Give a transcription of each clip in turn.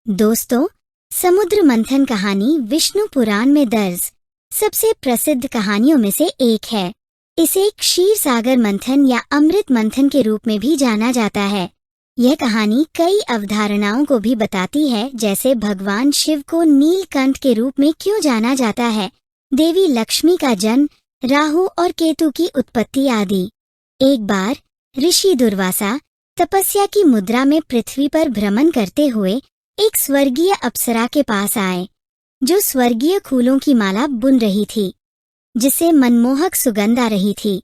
दोस्तों, समुद्र मंथन कहानी विष्णु पुराण में दर्ज सबसे प्रसिद्ध कहानियों में से एक है। इसे क्षीर सागर मंथन या अमृत मंथन के रूप में भी जाना जाता है। यह कहानी कई अवधारणाओं को भी बताती है, जैसे भगवान शिव को नीलकंठ के रूप में क्यों जाना जाता है, देवी लक्ष्मी का जन्म, राहु और केतु की उत्पत्ति आदि। एक बार ऋषि दुर्वासा तपस्या की मुद्रा में पृथ्वी पर भ्रमण करते हुए एक स्वर्गीय अप्सरा के पास आए, जो स्वर्गीय फूलों की माला बुन रही थी, जिससे मनमोहक सुगंध आ रही थी।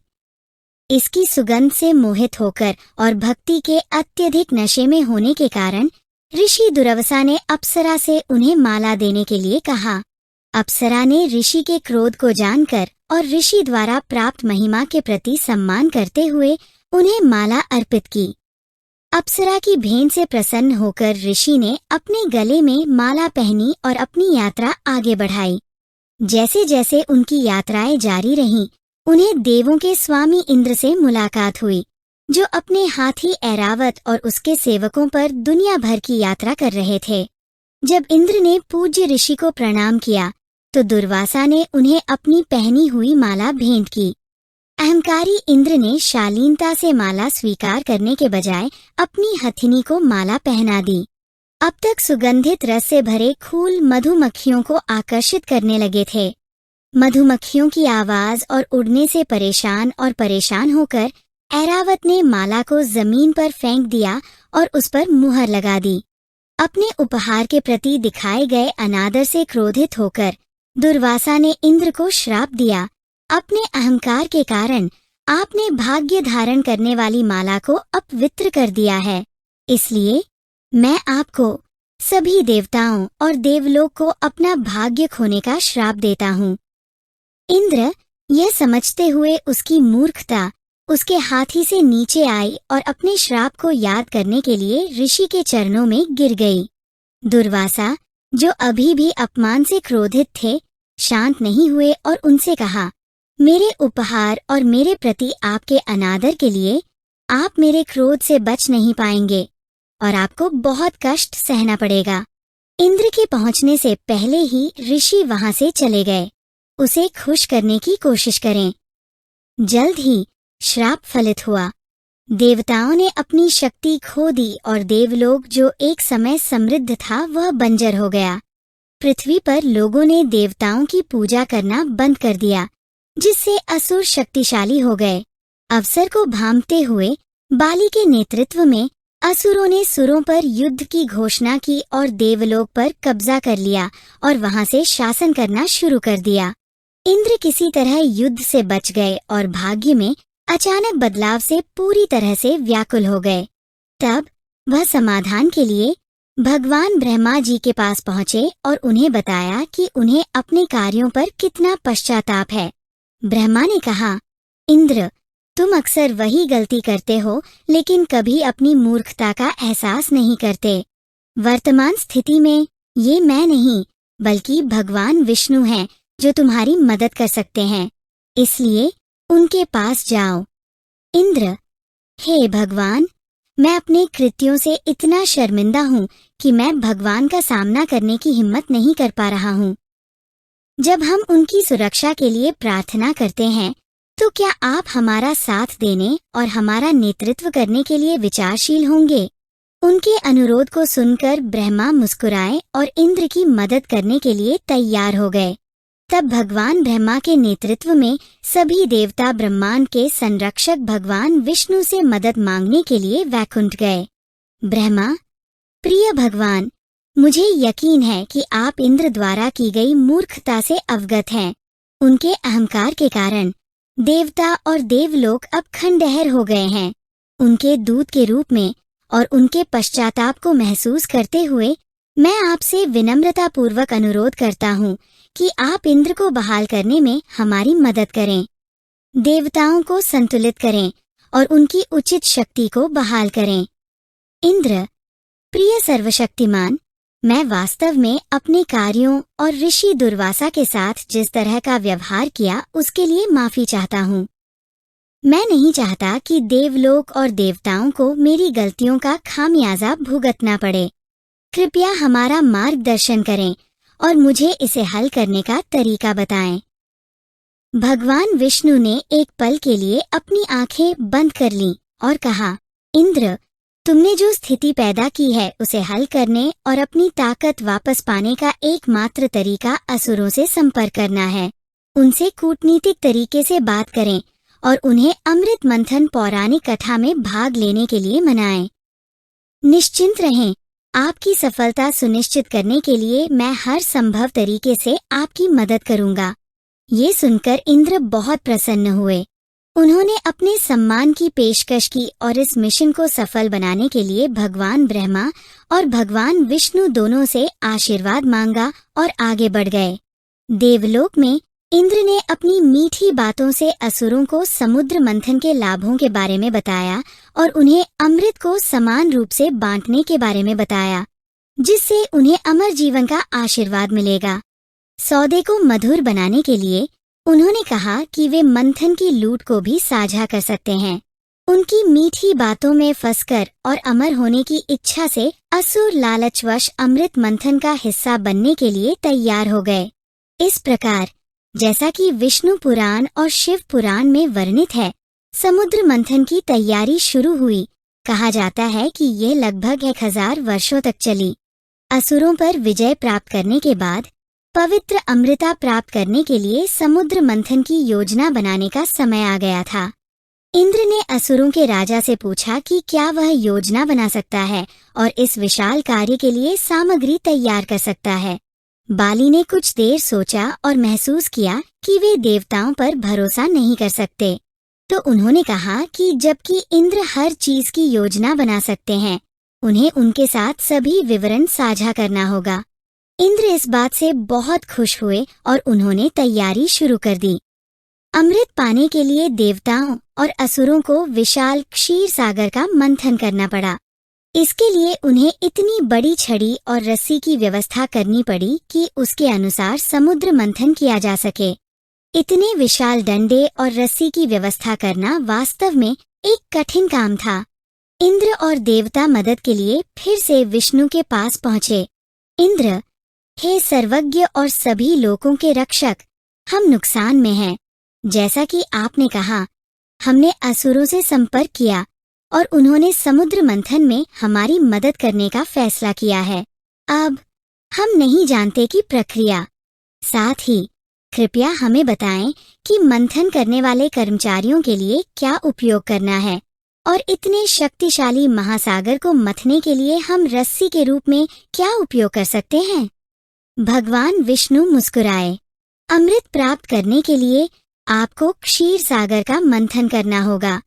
इसकी सुगंध से मोहित होकर और भक्ति के अत्यधिक नशे में होने के कारण ऋषि दुर्वासा ने अप्सरा से उन्हें माला देने के लिए कहा। अप्सरा ने ऋषि के क्रोध को जानकर और ऋषि द्वारा प्राप्त महिमा के प्रति सम्मान करते हुए उन्हें माला अर्पित की। अप्सरा की भेंट से प्रसन्न होकर ऋषि ने अपने गले में माला पहनी और अपनी यात्रा आगे बढ़ाई। जैसे जैसे उनकी यात्राएं जारी रहीं, उन्हें देवों के स्वामी इंद्र से मुलाकात हुई, जो अपने हाथी ऐरावत और उसके सेवकों पर दुनिया भर की यात्रा कर रहे थे। जब इंद्र ने पूज्य ऋषि को प्रणाम किया, तो दुर्वासा ने उन्हें अपनी पहनी हुई माला भेंट की। अहंकारी इंद्र ने शालीनता से माला स्वीकार करने के बजाय अपनी हथिनी को माला पहना दी। अब तक सुगंधित रस से भरे फूल मधुमक्खियों को आकर्षित करने लगे थे। मधुमक्खियों की आवाज और उड़ने से परेशान होकर ऐरावत ने माला को जमीन पर फेंक दिया और उस पर मुहर लगा दी। अपने उपहार के प्रति दिखाए गए अनादर से क्रोधित होकर दुर्वासा ने इंद्र को श्राप दिया, अपने अहंकार के कारण आपने भाग्य धारण करने वाली माला को अपवित्र कर दिया है। इसलिए मैं आपको, सभी देवताओं और देवलोक को अपना भाग्य खोने का श्राप देता हूँ। इंद्र यह समझते हुए उसकी मूर्खता उसके हाथी से नीचे आई और अपने श्राप को याद करने के लिए ऋषि के चरणों में गिर गई। दुर्वासा, जो अभी भी अपमान से क्रोधित थे, शांत नहीं हुए और उनसे कहा, मेरे उपहार और मेरे प्रति आपके अनादर के लिए आप मेरे क्रोध से बच नहीं पाएंगे और आपको बहुत कष्ट सहना पड़ेगा। इंद्र के पहुंचने से पहले ही ऋषि वहां से चले गए। उसे खुश करने की कोशिश करें। जल्द ही श्राप फलित हुआ। देवताओं ने अपनी शक्ति खो दी और देवलोक, जो एक समय समृद्ध था, वह बंजर हो गया। पृथ्वी पर लोगों ने देवताओं की पूजा करना बंद कर दिया, जिससे असुर शक्तिशाली हो गए। अवसर को भांपते हुए बाली के नेतृत्व में असुरों ने सुरों पर युद्ध की घोषणा की और देवलोक पर कब्जा कर लिया और वहां से शासन करना शुरू कर दिया। इंद्र किसी तरह युद्ध से बच गए और भाग्य में अचानक बदलाव से पूरी तरह से व्याकुल हो गए। तब वह समाधान के लिए भगवान ब्रह्मा जी के पास पहुंचे और उन्हें बताया कि उन्हें अपने कार्यों पर कितना पश्चाताप है। ब्रह्मा ने कहा, इंद्र, तुम अक्सर वही गलती करते हो, लेकिन कभी अपनी मूर्खता का एहसास नहीं करते। वर्तमान स्थिति में ये मैं नहीं, बल्कि भगवान विष्णु हैं, जो तुम्हारी मदद कर सकते हैं। इसलिए उनके पास जाओ। इंद्र, हे भगवान, मैं अपने कृत्यों से इतना शर्मिंदा हूँ कि मैं भगवान का सामना करने की हिम्मत नहीं कर पा रहा हूँ। जब हम उनकी सुरक्षा के लिए प्रार्थना करते हैं, तो क्या आप हमारा साथ देने और हमारा नेतृत्व करने के लिए विचारशील होंगे? उनके अनुरोध को सुनकर ब्रह्मा मुस्कुराए और इंद्र की मदद करने के लिए तैयार हो गए। तब भगवान ब्रह्मा के नेतृत्व में सभी देवता ब्रह्मांड के संरक्षक भगवान विष्णु से मदद मांगने के लिए वैकुंठ गए। ब्रह्मा, प्रिय भगवान, मुझे यकीन है कि आप इंद्र द्वारा की गई मूर्खता से अवगत हैं। उनके अहंकार के कारण देवता और देवलोक अब खंडहर हो गए हैं। उनके दूत के रूप में और उनके पश्चाताप को महसूस करते हुए मैं आपसे विनम्रतापूर्वक अनुरोध करता हूँ कि आप इंद्र को बहाल करने में हमारी मदद करें। देवताओं को संतुलित करें और उनकी उचित शक्ति को बहाल करें। इंद्र, प्रिय सर्वशक्तिमान, मैं वास्तव में अपने कार्यों और ऋषि दुर्वासा के साथ जिस तरह का व्यवहार किया, उसके लिए माफी चाहता हूँ। मैं नहीं चाहता कि देवलोक और देवताओं को मेरी गलतियों का खामियाजा भुगतना पड़े। कृपया हमारा मार्गदर्शन करें और मुझे इसे हल करने का तरीका बताएं। भगवान विष्णु ने एक पल के लिए अपनी आंखें बंद कर लीं और कहा, इंद्र, तुमने जो स्थिति पैदा की है उसे हल करने और अपनी ताकत वापस पाने का एकमात्र तरीका असुरों से संपर्क करना है। उनसे कूटनीतिक तरीके से बात करें और उन्हें अमृत मंथन पौराणिक कथा में भाग लेने के लिए मनाएं। निश्चिंत रहें, आपकी सफलता सुनिश्चित करने के लिए मैं हर संभव तरीके से आपकी मदद करूंगा। ये सुनकर इंद्र बहुत प्रसन्न हुए। उन्होंने अपने सम्मान की पेशकश की और इस मिशन को सफल बनाने के लिए भगवान ब्रह्मा और भगवान विष्णु दोनों से आशीर्वाद मांगा और आगे बढ़ गए। देवलोक में इंद्र ने अपनी मीठी बातों से असुरों को समुद्र मंथन के लाभों के बारे में बताया और उन्हें अमृत को समान रूप से बांटने के बारे में बताया, जिससे उन्हें अमर जीवन का आशीर्वाद मिलेगा। सौदे को मधुर बनाने के लिए उन्होंने कहा कि वे मंथन की लूट को भी साझा कर सकते हैं। उनकी मीठी बातों में फंसकर और अमर होने की इच्छा से असुर लालचवश अमृत मंथन का हिस्सा बनने के लिए तैयार हो गए। इस प्रकार, जैसा कि विष्णु पुराण और शिव पुराण में वर्णित है, समुद्र मंथन की तैयारी शुरू हुई। कहा जाता है कि ये लगभग 1000 वर्षों तक चली। असुरों पर विजय प्राप्त करने के बाद पवित्र अमृता प्राप्त करने के लिए समुद्र मंथन की योजना बनाने का समय आ गया था। इंद्र ने असुरों के राजा से पूछा कि क्या वह योजना बना सकता है और इस विशाल कार्य के लिए सामग्री तैयार कर सकता है। बाली ने कुछ देर सोचा और महसूस किया कि वे देवताओं पर भरोसा नहीं कर सकते। तो उन्होंने कहा कि जबकि इंद्र हर चीज की योजना बना सकते हैं, उन्हें उनके साथ सभी विवरण साझा करना होगा। इंद्र इस बात से बहुत खुश हुए और उन्होंने तैयारी शुरू कर दी। अमृत पाने के लिए देवताओं और असुरों को विशाल क्षीर सागर का मंथन करना पड़ा। इसके लिए उन्हें इतनी बड़ी छड़ी और रस्सी की व्यवस्था करनी पड़ी कि उसके अनुसार समुद्र मंथन किया जा सके। इतने विशाल डंडे और रस्सी की व्यवस्था करना वास्तव में एक कठिन काम था। इंद्र और देवता मदद के लिए फिर से विष्णु के पास पहुंचे। इंद्र, हे सर्वज्ञ और सभी लोगों के रक्षक, हम नुकसान में हैं। जैसा कि आपने कहा, हमने असुरों से संपर्क किया और उन्होंने समुद्र मंथन में हमारी मदद करने का फैसला किया है। अब हम नहीं जानते कि प्रक्रिया। साथ ही कृपया हमें बताएं कि मंथन करने वाले कर्मचारियों के लिए क्या उपयोग करना है और इतने शक्तिशाली महासागर को मथने के लिए हम रस्सी के रूप में क्या उपयोग कर सकते हैं। भगवान विष्णु मुस्कुराए। अमृत प्राप्त करने के लिए आपको क्षीर सागर का मंथन करना होगा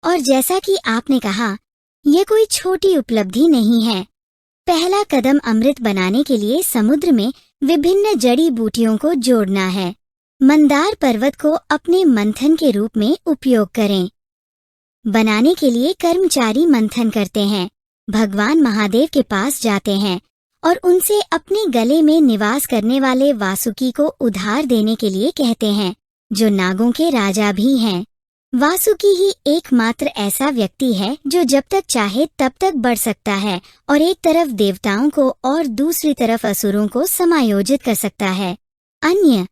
और जैसा कि आपने कहा, यह कोई छोटी उपलब्धि नहीं है। पहला कदम अमृत बनाने के लिए समुद्र में विभिन्न जड़ी बूटियों को जोड़ना है। मंदार पर्वत को अपने मंथन के रूप में उपयोग करें। बनाने के लिए कर्मचारी मंथन करते हैं, भगवान महादेव के पास जाते हैं और उनसे अपने गले में निवास करने वाले वासुकी को उधार देने के लिए कहते हैं, जो नागों के राजा भी हैं। वासुकी ही एकमात्र ऐसा व्यक्ति है जो जब तक चाहे तब तक बढ़ सकता है और एक तरफ देवताओं को और दूसरी तरफ असुरों को समायोजित कर सकता है। अन्य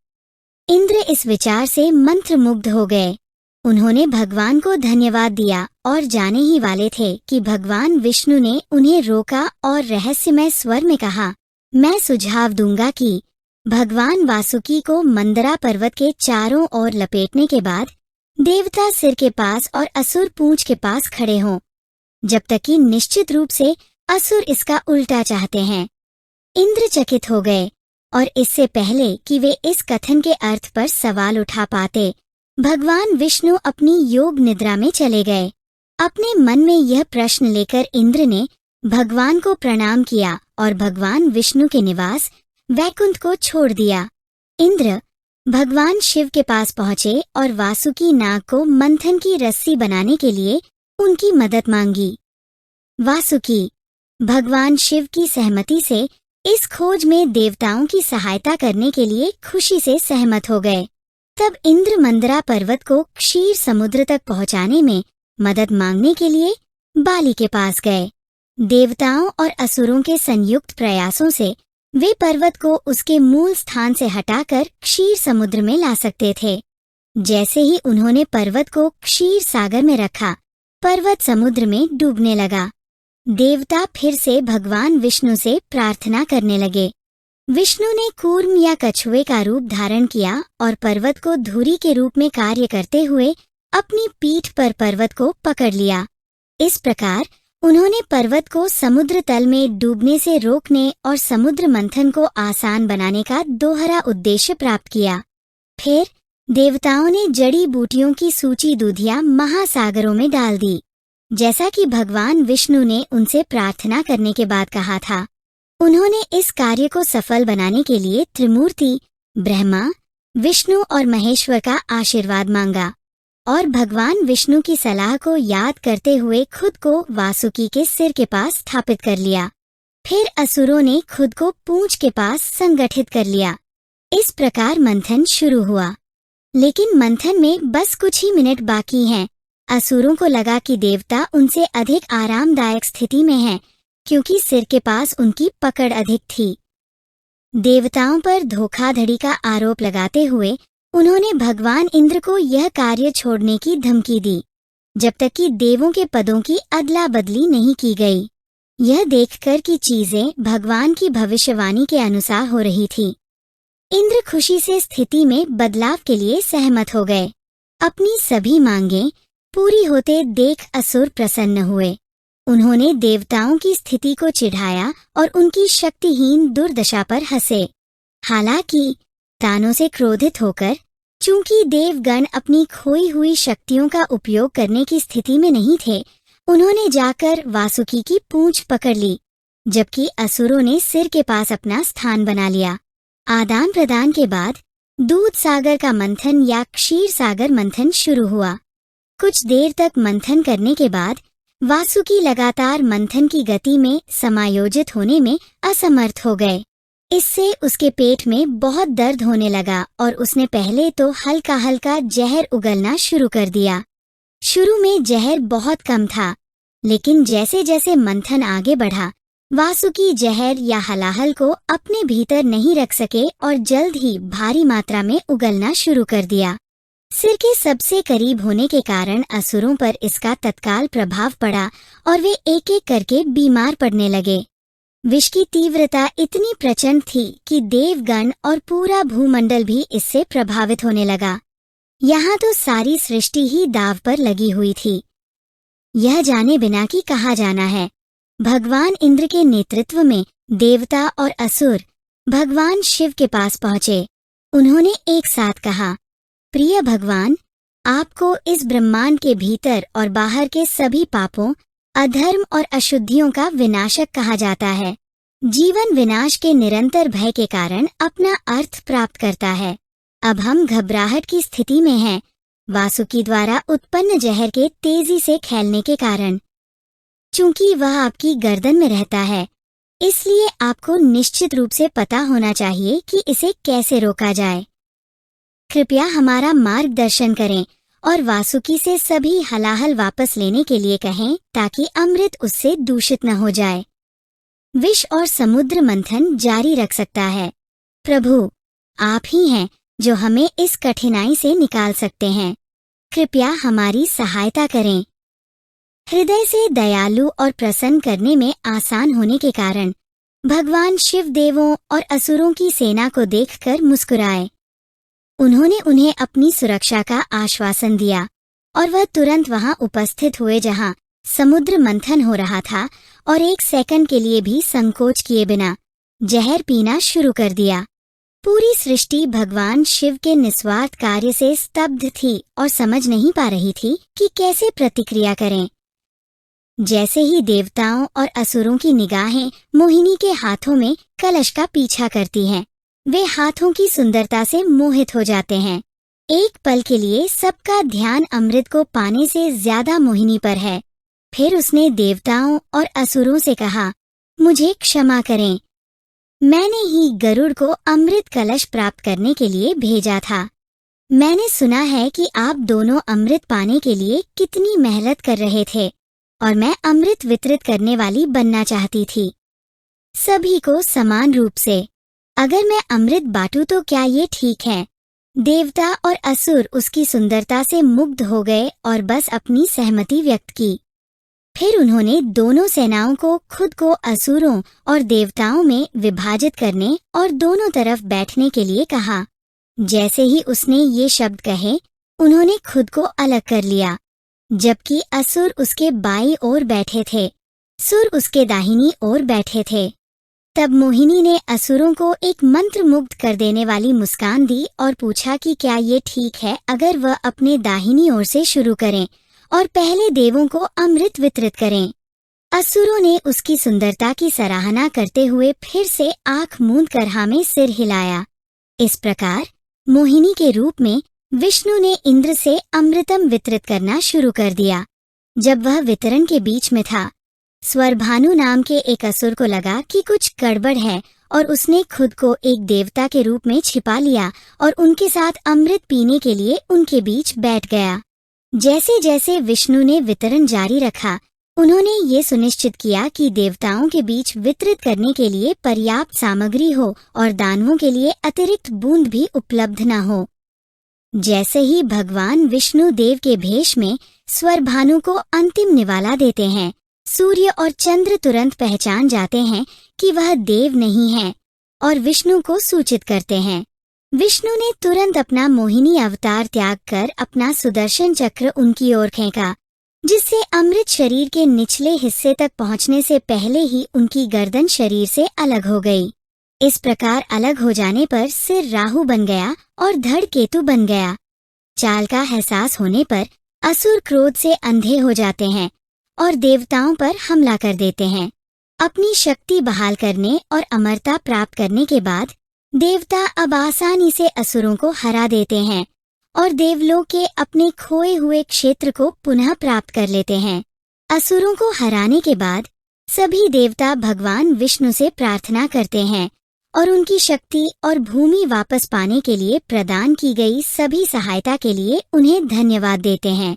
इंद्र इस विचार से मंत्रमुग्ध हो गए। उन्होंने भगवान को धन्यवाद दिया और जाने ही वाले थे कि भगवान विष्णु ने उन्हें रोका और रहस्यमय स्वर में कहा, मैं सुझाव दूंगा कि भगवान वासुकी को मंदरा पर्वत के चारों ओर लपेटने के बाद देवता सिर के पास और असुर पूंछ के पास खड़े हों, जब तक कि निश्चित रूप से असुर इसका उल्टा चाहते हैं। इंद्र चकित हो गए और इससे पहले कि वे इस कथन के अर्थ पर सवाल उठा पाते, भगवान विष्णु अपनी योग निद्रा में चले गए। अपने मन में यह प्रश्न लेकर इंद्र ने भगवान को प्रणाम किया और भगवान विष्णु के निवास वैकुंठ को छोड़ दिया। इंद्र भगवान शिव के पास पहुंचे और वासुकी नाग को मंथन की रस्सी बनाने के लिए उनकी मदद मांगी। वासुकी भगवान शिव की सहमति से इस खोज में देवताओं की सहायता करने के लिए खुशी से सहमत हो गए। तब इंद्र मंदरा पर्वत को क्षीर समुद्र तक पहुंचाने में मदद मांगने के लिए बाली के पास गए। देवताओं और असुरों के संयुक्त प्रयासों से वे पर्वत को उसके मूल स्थान से हटाकर क्षीर समुद्र में ला सकते थे। जैसे ही उन्होंने पर्वत को क्षीर सागर में रखा, पर्वत समुद्र में डूबने लगा। देवता फिर से भगवान विष्णु से प्रार्थना करने लगे। विष्णु ने कूर्म या कछुए का रूप धारण किया और पर्वत को धुरी के रूप में कार्य करते हुए अपनी पीठ पर पर्वत को पकड़ लिया। इस प्रकार उन्होंने पर्वत को समुद्र तल में डूबने से रोकने और समुद्र मंथन को आसान बनाने का दोहरा उद्देश्य प्राप्त किया। फिर देवताओं ने जड़ी बूटियों की सूची दूधियां महासागरों में डाल दी, जैसा कि भगवान विष्णु ने उनसे प्रार्थना करने के बाद कहा था। उन्होंने इस कार्य को सफल बनाने के लिए त्रिमूर्ति ब्रह्मा, विष्णु और महेश्वर का आशीर्वाद मांगा और भगवान विष्णु की सलाह को याद करते हुए खुद को वासुकी के सिर के पास स्थापित कर लिया। फिर असुरों ने खुद को पूंछ के पास संगठित कर लिया। इस प्रकार मंथन शुरू हुआ। लेकिन मंथन में बस कुछ ही मिनट बाकी हैं। असुरों को लगा कि देवता उनसे अधिक आरामदायक स्थिति में हैं, क्योंकि सिर के पास उनकी पकड़ अधिक थी। देवताओं पर धोखाधड़ी का आरोप लगाते हुए उन्होंने भगवान इंद्र को यह कार्य छोड़ने की धमकी दी, जब तक कि देवों के पदों की अदला बदली नहीं की गई। यह देखकर कि चीजें भगवान की भविष्यवाणी के अनुसार हो रही थी, इंद्र खुशी से स्थिति में बदलाव के लिए सहमत हो गए। अपनी सभी मांगें पूरी होते देख असुर प्रसन्न हुए। उन्होंने देवताओं की स्थिति को चिढ़ाया और उनकी शक्तिहीन दुर्दशा पर हंसे। हालांकि तानों से क्रोधित होकर, चूंकि देवगण अपनी खोई हुई शक्तियों का उपयोग करने की स्थिति में नहीं थे, उन्होंने जाकर वासुकी की पूंछ पकड़ ली, जबकि असुरों ने सिर के पास अपना स्थान बना लिया। आदान प्रदान के बाद दूध सागर का मंथन या क्षीर सागर मंथन शुरू हुआ। कुछ देर तक मंथन करने के बाद वासुकी लगातार मंथन की गति में समायोजित होने में असमर्थ हो गए। इससे उसके पेट में बहुत दर्द होने लगा और उसने पहले तो हल्का हल्का जहर उगलना शुरू कर दिया। शुरू में जहर बहुत कम था, लेकिन जैसे जैसे मंथन आगे बढ़ा, वासुकी जहर या हलाहल को अपने भीतर नहीं रख सके और जल्द ही भारी मात्रा में उगलना शुरू कर दिया। सिर के सबसे करीब होने के कारण असुरों पर इसका तत्काल प्रभाव पड़ा और वे एक एक करके बीमार पड़ने लगे। विष की तीव्रता इतनी प्रचंड थी कि देवगण और पूरा भूमंडल भी इससे प्रभावित होने लगा। यहाँ तो सारी सृष्टि ही दांव पर लगी हुई थी। यह जाने बिना कि कहा जाना है, भगवान इंद्र के नेतृत्व में देवता और असुर भगवान शिव के पास पहुँचे। उन्होंने एक साथ कहा, प्रिय भगवान, आपको इस ब्रह्मांड के भीतर और बाहर के सभी पापों, अधर्म और अशुद्धियों का विनाशक कहा जाता है। जीवन विनाश के निरंतर भय के कारण अपना अर्थ प्राप्त करता है। अब हम घबराहट की स्थिति में हैं, वासुकी द्वारा उत्पन्न जहर के तेजी से फैलने के कारण। चूंकि वह आपकी गर्दन में रहता है, इसलिए आपको निश्चित रूप से पता होना चाहिए कि इसे कैसे रोका जाए। कृपया हमारा मार्गदर्शन करें और वासुकी से सभी हलाहल वापस लेने के लिए कहें, ताकि अमृत उससे दूषित न हो जाए। विष और समुद्र मंथन जारी रख सकता है। प्रभु, आप ही हैं जो हमें इस कठिनाई से निकाल सकते हैं। कृपया हमारी सहायता करें। हृदय से दयालु और प्रसन्न करने में आसान होने के कारण भगवान शिव देवों और असुरों की सेना को देखकर मुस्कुराए। उन्होंने उन्हें अपनी सुरक्षा का आश्वासन दिया और वह तुरंत वहां उपस्थित हुए जहां समुद्र मंथन हो रहा था और एक सेकंड के लिए भी संकोच किए बिना जहर पीना शुरू कर दिया। पूरी सृष्टि भगवान शिव के निस्वार्थ कार्य से स्तब्ध थी और समझ नहीं पा रही थी कि कैसे प्रतिक्रिया करें। जैसे ही देवताओं और असुरों की निगाहें मोहिनी के हाथों में कलश का पीछा करती हैं, वे हाथों की सुंदरता से मोहित हो जाते हैं। एक पल के लिए सबका ध्यान अमृत को पाने से ज्यादा मोहिनी पर है। फिर उसने देवताओं और असुरों से कहा, मुझे क्षमा करें, मैंने ही गरुड़ को अमृत कलश प्राप्त करने के लिए भेजा था। मैंने सुना है कि आप दोनों अमृत पाने के लिए कितनी मेहनत कर रहे थे। और मैं अमृत वितरित करने वाली बनना चाहती थी, सभी को समान रूप से। अगर मैं अमृत बांटूं तो क्या ये ठीक है? देवता और असुर उसकी सुंदरता से मुग्ध हो गए और बस अपनी सहमति व्यक्त की। फिर उन्होंने दोनों सेनाओं को खुद को असुरों और देवताओं में विभाजित करने और दोनों तरफ बैठने के लिए कहा। जैसे ही उसने ये शब्द कहे, उन्होंने खुद को अलग कर लिया, जबकि असुर उसके बाईं ओर बैठे थे, सुर उसके दाहिनी ओर बैठे थे। तब मोहिनी ने असुरों को एक मंत्र मुग्ध कर देने वाली मुस्कान दी और पूछा कि क्या ये ठीक है अगर वह अपने दाहिनी ओर से शुरू करें और पहले देवों को अमृत वितरित करें। असुरों ने उसकी सुंदरता की सराहना करते हुए फिर से आंख मूंद कर हाँ में सिर हिलाया। इस प्रकार मोहिनी के रूप में विष्णु ने इंद्र से अमृतम वितरित करना शुरू कर दिया। जब वह वितरण के बीच में था, स्वरभानु नाम के एक असुर को लगा कि कुछ गड़बड़ है और उसने खुद को एक देवता के रूप में छिपा लिया और उनके साथ अमृत पीने के लिए उनके बीच बैठ गया। जैसे जैसे विष्णु ने वितरण जारी रखा, उन्होंने ये सुनिश्चित किया कि देवताओं के बीच वितरित करने के लिए पर्याप्त सामग्री हो और दानवों के लिए अतिरिक्त बूंद भी उपलब्ध न हो। जैसे ही भगवान विष्णु देव के भेष में स्वरभानु को अंतिम निवाला देते हैं, सूर्य और चंद्र तुरंत पहचान जाते हैं कि वह देव नहीं है और विष्णु को सूचित करते हैं। विष्णु ने तुरंत अपना मोहिनी अवतार त्याग कर अपना सुदर्शन चक्र उनकी ओर फेंका, जिससे अमृत शरीर के निचले हिस्से तक पहुंचने से पहले ही उनकी गर्दन शरीर से अलग हो गई। इस प्रकार अलग हो जाने पर सिर राहु बन गया और धड़ केतु बन गया। चाल का एहसास होने पर असुर क्रोध से अंधे हो जाते हैं और देवताओं पर हमला कर देते हैं। अपनी शक्ति बहाल करने और अमरता प्राप्त करने के बाद देवता अब आसानी से असुरों को हरा देते हैं और देवलोक के अपने खोए हुए क्षेत्र को पुनः प्राप्त कर लेते हैं। असुरों को हराने के बाद सभी देवता भगवान विष्णु से प्रार्थना करते हैं और उनकी शक्ति और भूमि वापस पाने के लिए प्रदान की गई सभी सहायता के लिए उन्हें धन्यवाद देते हैं।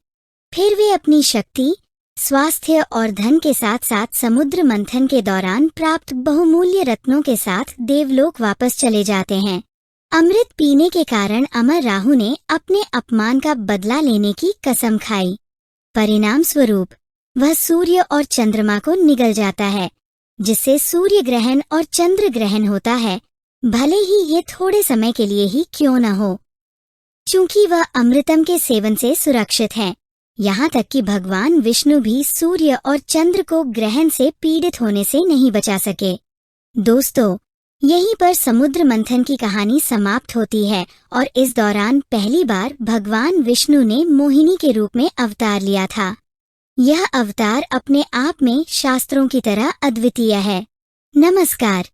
फिर वे अपनी शक्ति, स्वास्थ्य और धन के साथ साथ समुद्र मंथन के दौरान प्राप्त बहुमूल्य रत्नों के साथ देवलोक वापस चले जाते हैं। अमृत पीने के कारण अमर राहु ने अपने अपमान का बदला लेने की कसम खाई। परिणाम स्वरूप वह सूर्य और चंद्रमा को निगल जाता है, जिससे सूर्य ग्रहण और चंद्र ग्रहण होता है, भले ही ये थोड़े समय के लिए ही क्यों न हो। चूंकि वह अमृतम के सेवन से सुरक्षित है, यहाँ तक कि भगवान विष्णु भी सूर्य और चंद्र को ग्रहण से पीड़ित होने से नहीं बचा सके। दोस्तों, यहीं पर समुद्र मंथन की कहानी समाप्त होती है और इस दौरान पहली बार भगवान विष्णु ने मोहिनी के रूप में अवतार लिया था। यह अवतार अपने आप में शास्त्रों की तरह अद्वितीय है। नमस्कार।